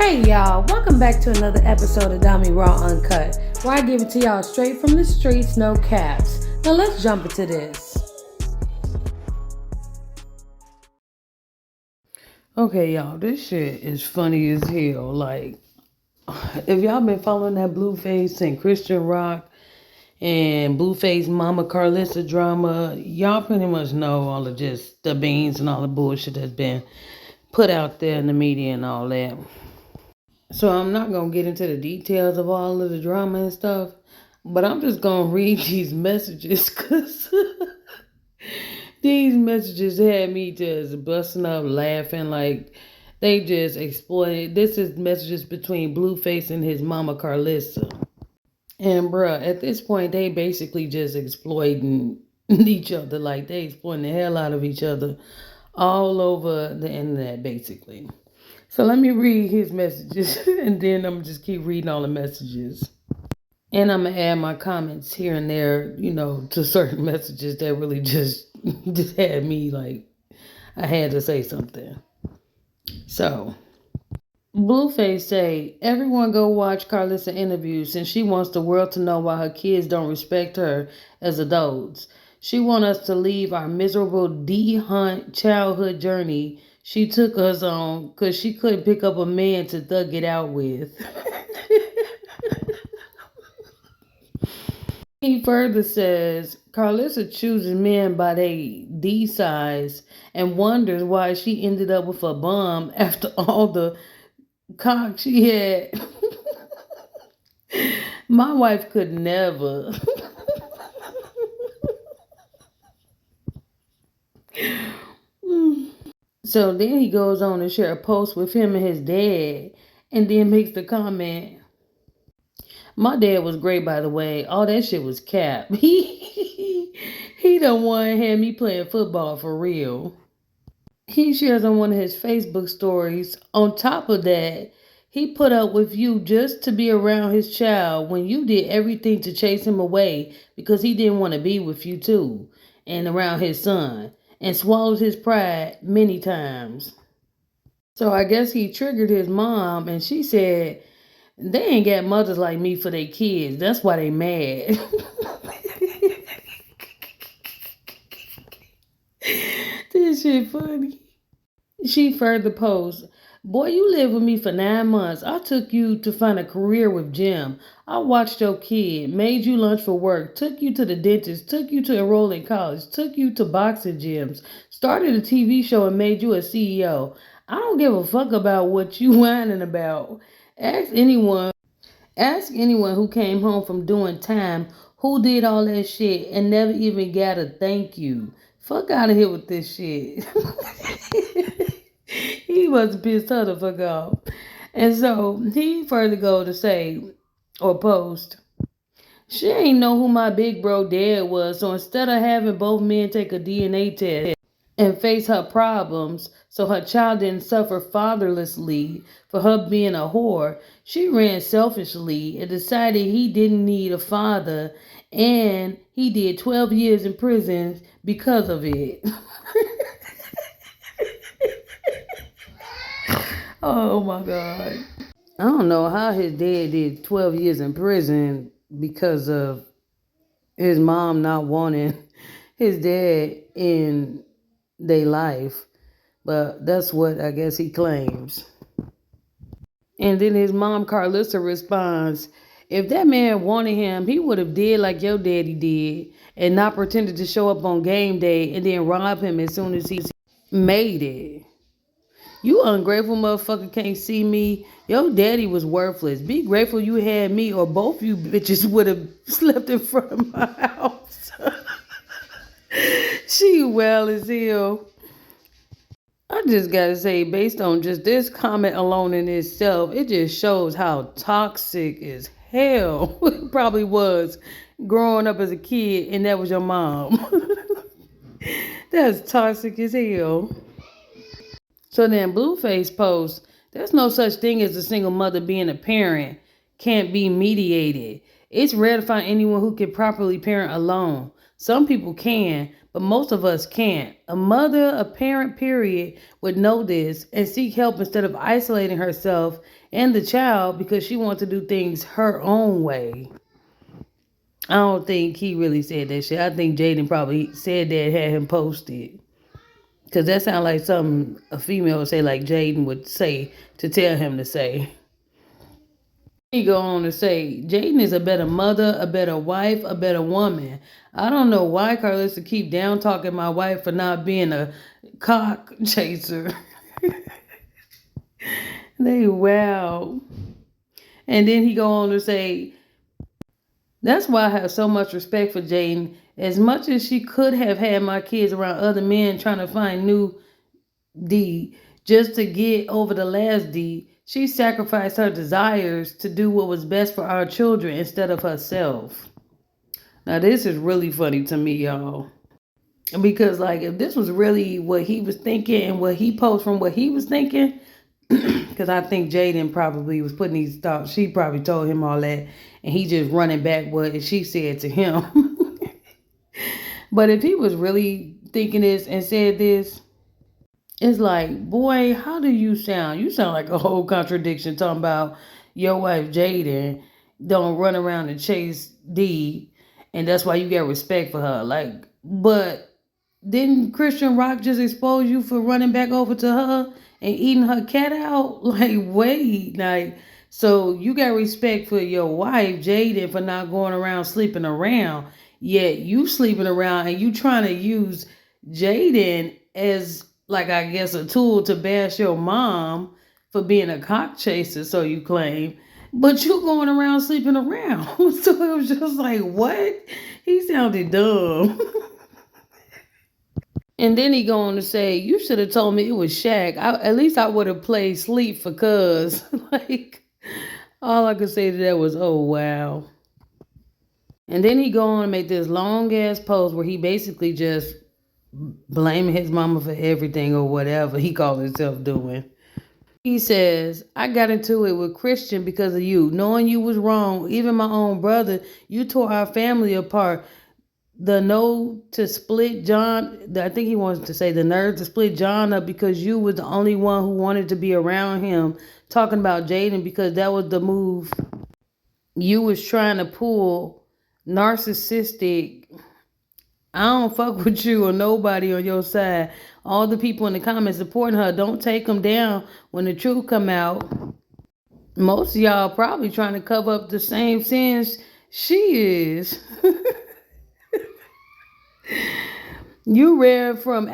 Hey y'all, welcome back to another episode of Dami Raw Uncut, where I give it to y'all straight from the streets, no caps. Now let's jump into this. Okay, y'all, this shit is funny as hell. Like, if y'all been following that Blueface and Christian Rock and Blueface Mama Karlissa drama, y'all pretty much know all of just the beans and all the bullshit that's been put out there in the media and all that. So I'm not gonna get into the details of all of the drama and stuff, but I'm just gonna read these messages because these messages had me just busting up laughing like they just exploited. This is messages between Blueface and his mama Karlissa. And bruh, at this point they basically just exploiting each other. Like they exploiting the hell out of each other all over the internet basically. So let me read his messages and then I'm just keep reading all the messages. And I'm gonna add my comments here and there, to certain messages that really just had me like I had to say something. So Blueface say, everyone go watch Karlissa interview since she wants the world to know why her kids don't respect her as adults. She wants us to leave our miserable D-Hunt childhood journey she took us on because she couldn't pick up a man to thug it out with. He further says, Karlissa chooses men by their D size and wonders why she ended up with a bum after all the cock she had. My wife could never. So then he goes on to share a post with him and his dad and then makes the comment, my dad was great, by the way. All that shit was cap. He the one had me playing football for real. He shares on one of his Facebook stories. On top of that, he put up with you just to be around his child when you did everything to chase him away because he didn't want to be with you too and around his son and swallowed his pride many times. So I guess he triggered his mom and she said, they ain't got mothers like me for their kids. That's why they mad. This shit funny. She further posts, boy, you lived with me for 9 months. I took you to find a career with Jim. I watched your kid, made you lunch for work, took you to the dentist, took you to enroll in college, took you to boxing gyms, started a TV show and made you a CEO. I don't give a fuck about what you whining about. Ask anyone who came home from doing time who did all that shit and never even got a thank you. Fuck out of here with this shit. He was pissed her the fuck off. And so he further go to say or post, she ain't know who my big bro dad was, so instead of having both men take a DNA test and face her problems so her child didn't suffer fatherlessly for her being a whore, she ran selfishly and decided he didn't need a father, and he did 12 years in prison because of it. Oh my God. I don't know how his dad did 12 years in prison because of his mom not wanting his dad in their life. But that's what I guess he claims. And then his mom, Karlissa, responds, if that man wanted him, he would have did like your daddy did and not pretended to show up on game day and then rob him as soon as he made it. You ungrateful motherfucker can't see me. Your daddy was worthless. Be grateful you had me or both you bitches would have slept in front of my house. She well as hell. I just gotta say, based on just this comment alone in itself, it just shows how toxic as hell it probably was growing up as a kid and that was your mom. That's toxic as hell. So then Blueface posts, there's no such thing as a single mother being a parent. Can't be mediated. It's rare to find anyone who can properly parent alone. Some people can, but most of us can't. A mother, a parent, period, would know this and seek help instead of isolating herself and the child because she wants to do things her own way. I don't think he really said that shit. I think Jaden probably said that, had him posted. Because that sounds like something a female would say, like Jaden would say to tell him to say. He go on to say, Jaden is a better mother, a better wife, a better woman. I don't know why Karlissa keep down talking my wife for not being a cock chaser. They wow. And then he go on to say, that's why I have so much respect for Jaden. As much as she could have had my kids around other men trying to find new D just to get over the last D, she sacrificed her desires to do what was best for our children instead of herself. Now, this is really funny to me, y'all. Because, like, if this was really what he was thinking and what he posed from what he was thinking, because I think Jaden probably was putting these thoughts, she probably told him all that, and he just running back what she said to him. But if he was really thinking this and said this, it's like, boy, how do you sound? You sound like a whole contradiction talking about your wife Jaden don't run around and chase D, and that's why you got respect for her. Like, but didn't Christian Rock just expose you for running back over to her and eating her cat out? Like, wait, like, so you got respect for your wife Jaden for not going around sleeping around, yet you sleeping around and you trying to use Jaden as, like, I guess a tool to bash your mom for being a cock chaser, so you claim. But you going around sleeping around. So it was just like, what? He sounded dumb. And then he go on to say, you should have told me it was Shaq. At least I would have played sleep for cuz. Like, all I could say to that was, oh, wow. And then he go on and make this long ass post where he basically just blaming his mama for everything or whatever he called himself doing. He says, I got into it with Christian because of you. Knowing you was wrong, even my own brother, you tore our family apart. The no to split John, I think he wants to say the nerve to split John up because you was the only one who wanted to be around him. Talking about Jaden because that was the move you was trying to pull. Narcissistic. I don't fuck with you or nobody on your side. All the people in the comments supporting her, don't take them down when the truth come out. Most of y'all probably trying to cover up the same sins she is. You ran from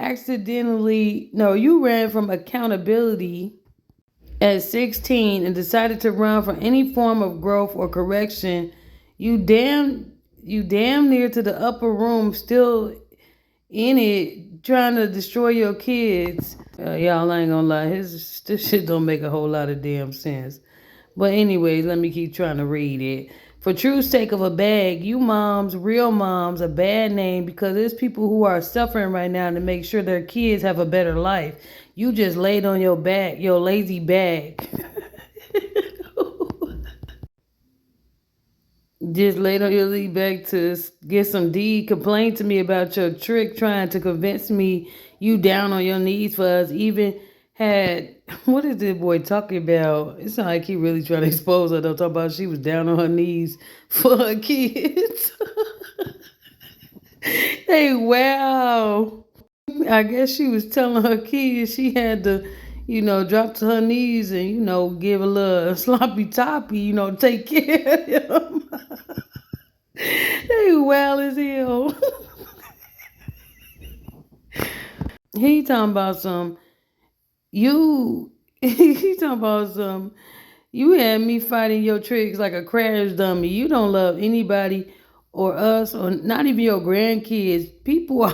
accountability at 16 and decided to run from any form of growth or correction. You damn near to the upper room, still in it, trying to destroy your kids. Y'all ain't gonna lie, this shit don't make a whole lot of damn sense. But anyways, let me keep trying to read it. For truth's sake of a bag, you moms, real moms, a bad name because there's people who are suffering right now to make sure their kids have a better life. You just laid on your back, your lazy back. Just laid on your lead back to get some D. Complain to me about your trick trying to convince me you down on your knees for us. Even had, what is this boy talking about? It's not like he really trying to expose her. Don't talk about she was down on her knees for her kids. Hey, wow. I guess she was telling her kids she had to, drop to her knees and, give a little sloppy toppy, take care of him. They well as hell. He talking about some, he talking about some, you had me fighting your tricks like a crash dummy. You don't love anybody or us or not even your grandkids. People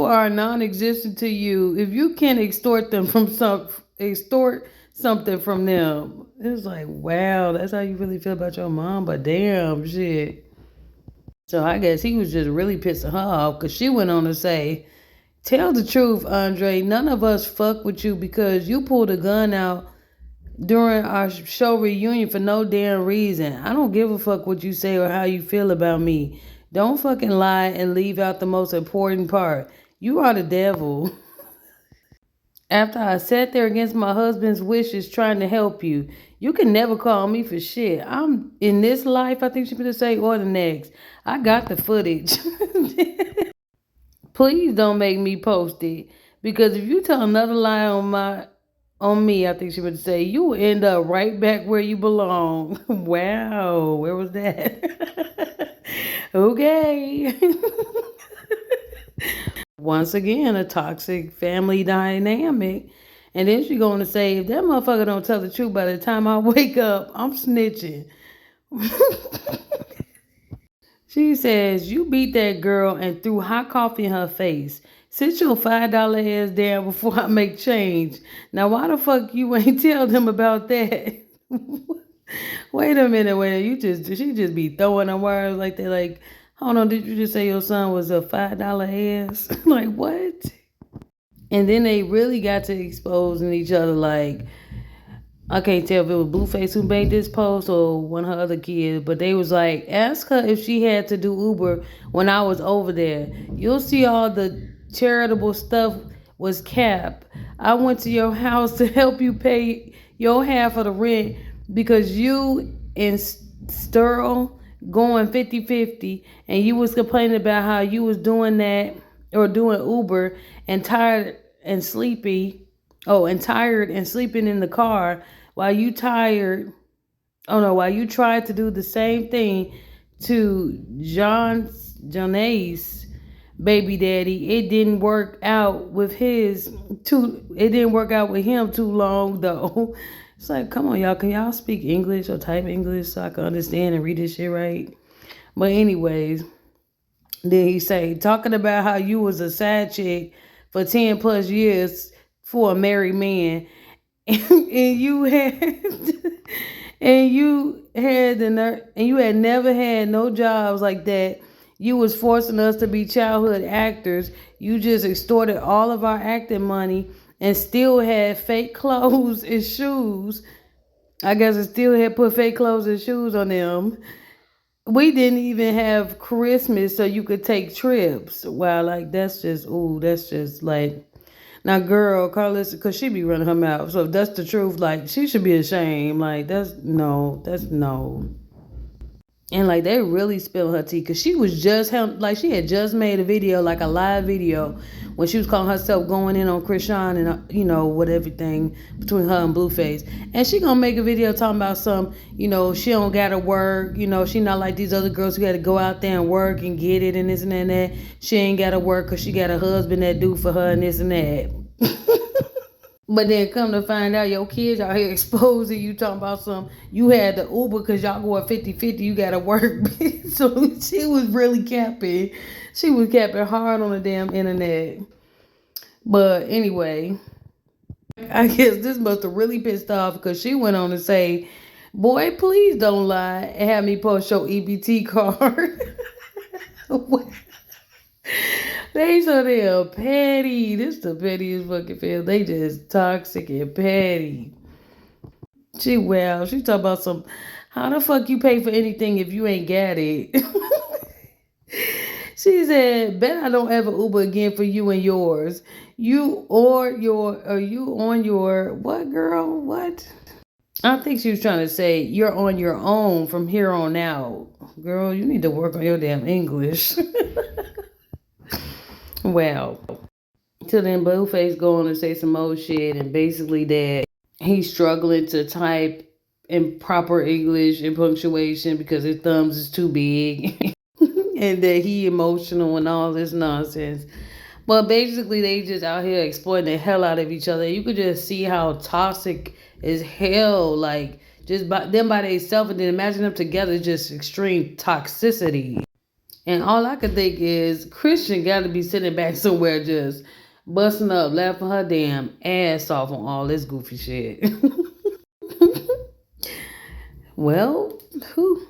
are non-existent to you. If you can't extort something from them, it's like, wow, that's how you really feel about your mom. But damn, shit. So I guess he was just really pissing her off because she went on to say, tell the truth, Andre. None of us fuck with you because you pulled a gun out during our show reunion for no damn reason. I don't give a fuck what you say or how you feel about me. Don't fucking lie and leave out the most important part. You are the devil. After I sat there against my husband's wishes trying to help you, you can never call me for shit. I'm in this life, I think she should say, or the next. I got the footage. Please don't make me post it. Because if you tell another lie on me, I think she would say, you will end up right back where you belong. Wow, where was that? Okay. Once again, a toxic family dynamic. And then she going to say, if that motherfucker don't tell the truth by the time I wake up, I'm snitching. She says, you beat that girl and threw hot coffee in her face. Sit your $5 ass down before I make change. Now, why the fuck you ain't tell them about that? Wait a minute, she just be throwing them words like that. Like, hold on, did you just say your son was a $5 ass? Like, what? And then they really got to exposing each other like, I can't tell if it was Blueface who made this post or one of her other kids, but they was like, ask her if she had to do Uber when I was over there. You'll see all the charitable stuff was capped. I went to your house to help you pay your half of the rent because you and Sterl going 50-50 and you was complaining about how you was doing that or doing Uber and tired and sleepy. Oh, and tired and sleeping in the car while you tired. Oh no, while you tried to do the same thing to John's baby daddy, it didn't work out with it didn't work out with him too long though. It's like, come on, y'all. Can y'all speak English or type English so I can understand and read this shit right? But anyways, then he say, talking about how you was a side chick for 10 plus years for a married man and you had and you had never had no jobs like that. You was forcing us to be childhood actors. You just extorted all of our acting money and still had fake clothes and shoes. I guess it still had put fake clothes and shoes on them. We didn't even have Christmas so you could take trips. Wow, like that's just like, now girl, Karlissa, cause she be running her mouth. So if that's the truth, like she should be ashamed. Like that's no. And like they really spilling her tea because she was just like she had just made a video, like a live video, when she was calling herself going in on Krishan and what everything between her and Blueface. And she gonna make a video talking about she don't gotta work, she not like these other girls who gotta go out there and work and get it and this and that. She ain't gotta work because she got a husband that do for her and this and that. But then come to find out your kids out here exposing you talking about you had the Uber because y'all going 50-50, you gotta work. So she was really capping. She was capping hard on the damn internet. But anyway, I guess this must have really pissed off because she went on to say, boy, please don't lie and have me post your EBT card. They so damn petty. This the pettiest fucking film. They just toxic and petty. She talking about how the fuck you pay for anything if you ain't got it? She said, bet I don't ever Uber again for you and yours. You on your, what girl? What? I think she was trying to say, you're on your own from here on out. Girl, you need to work on your damn English. Well, till then Blueface going to say some old shit and basically that he's struggling to type in proper English and punctuation because his thumbs is too big and that he emotional and all this nonsense. But basically they just out here exploiting the hell out of each other. You could just see how toxic as hell, like just by themselves, and then imagine them together, just extreme toxicity. And all I could think is Christian got to be sitting back somewhere just busting up, laughing her damn ass off on all this goofy shit. Well, whew.